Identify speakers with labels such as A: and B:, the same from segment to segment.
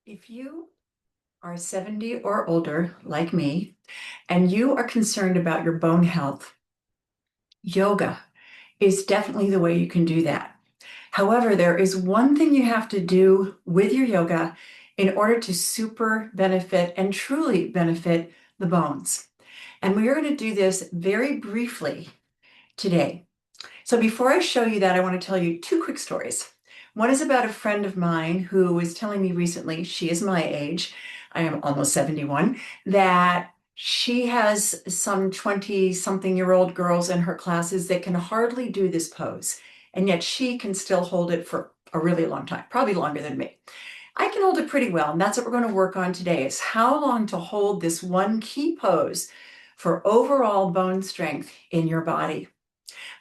A: If you are 70 or older, like me, and you are concerned about your bone health, yoga is definitely the way you can do that. However, there is one thing you have to do with your yoga in order to super benefit and truly benefit the bones. And we are going to do this very briefly today. So before I show you that, I want to tell you two quick stories. One is about a friend of mine who was telling me recently, she is my age, I am almost 71, that she has some 20-something-year-old girls in her classes that can hardly do this pose, and yet she can still hold it for a really long time, probably longer than me. I can hold it pretty well, and that's what we're going to work on today, is how long to hold this one key pose for overall bone strength in your body.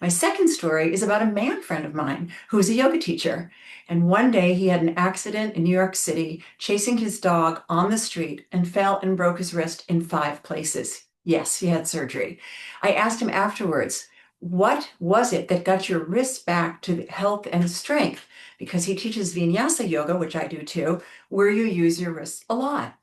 A: My second story is about a man friend of mine who's a yoga teacher. And one day he had an accident in New York City chasing his dog on the street and fell and broke his wrist in 5 places. Yes, he had surgery. I asked him afterwards, what was it that got your wrist back to health and strength? Because he teaches vinyasa yoga, which I do too, where you use your wrists a lot.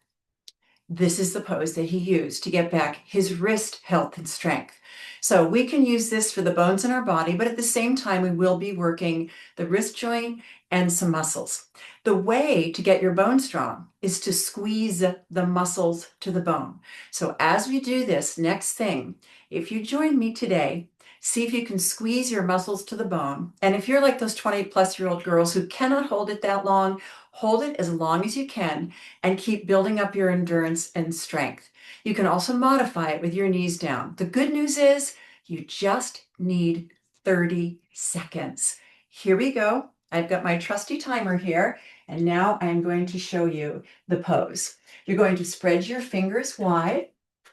A: This is the pose that he used to get back his wrist health and strength. So we can use this for the bones in our body, but at the same time, we will be working the wrist joint and some muscles. The way to get your bone strong is to squeeze the muscles to the bone. So as we do this, next thing, if you join me today, see if you can squeeze your muscles to the bone. And if you're like those 20-plus-year-old girls who cannot hold it that long, hold it as long as you can and keep building up your endurance and strength. You can also modify it with your knees down. The good news is you just need 30 seconds. Here we go. I've got my trusty timer here, and now I'm going to show you the pose. You're going to spread your fingers wide.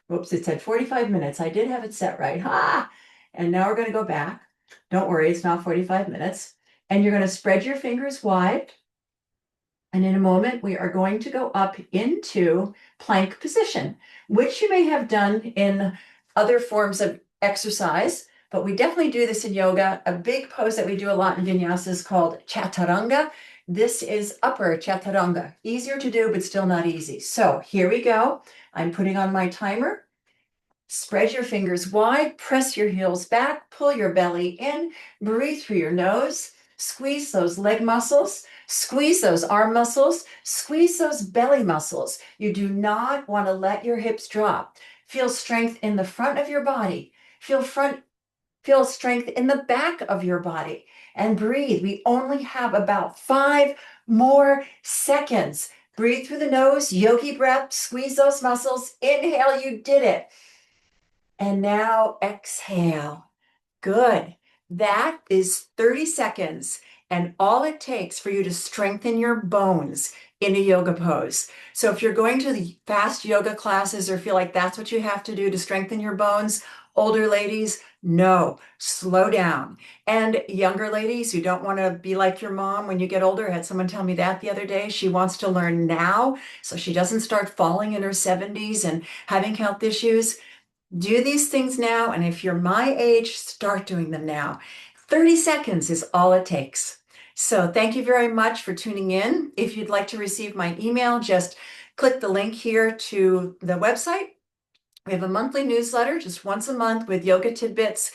A: Whoops, it said 45 minutes. I did have it set right. Ha! And now we're going to go back. Don't worry, it's not 45 minutes. And you're going to spread your fingers wide. And in a moment, we are going to go up into plank position, which you may have done in other forms of exercise, but we definitely do this in yoga. A big pose that we do a lot in vinyasa is called chaturanga. This is upper chaturanga. Easier to do, but still not easy. So here we go. I'm putting on my timer. Spread your fingers wide, press your heels back, pull your belly in, breathe through your nose, squeeze those leg muscles, squeeze those arm muscles, squeeze those belly muscles. You do not want to let your hips drop. Feel strength in the front of your body. Feel strength in the back of your body. And breathe. We only have about 5 more seconds. Breathe through the nose, yogi breath, squeeze those muscles. Inhale, you did it. And now exhale. Good. That is 30 seconds. And all it takes for you to strengthen your bones in a yoga pose. So if you're going to the fast yoga classes or feel like that's what you have to do to strengthen your bones, older ladies, no, slow down. And younger ladies who don't want to be like your mom when you get older, I had someone tell me that the other day. She wants to learn now so she doesn't start falling in her 70s and having health issues. Do these things now, and if you're my age, start doing them now. 30 seconds is all it takes. So thank you very much for tuning in. If you'd like to receive my email, just click the link here to the website. We have a monthly newsletter just once a month with yoga tidbits.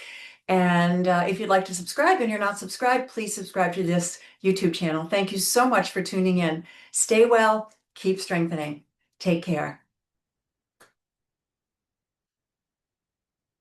A: And if you'd like to subscribe and you're not subscribed, please subscribe to this YouTube channel. Thank you so much for tuning in. Stay well, keep strengthening. Take care.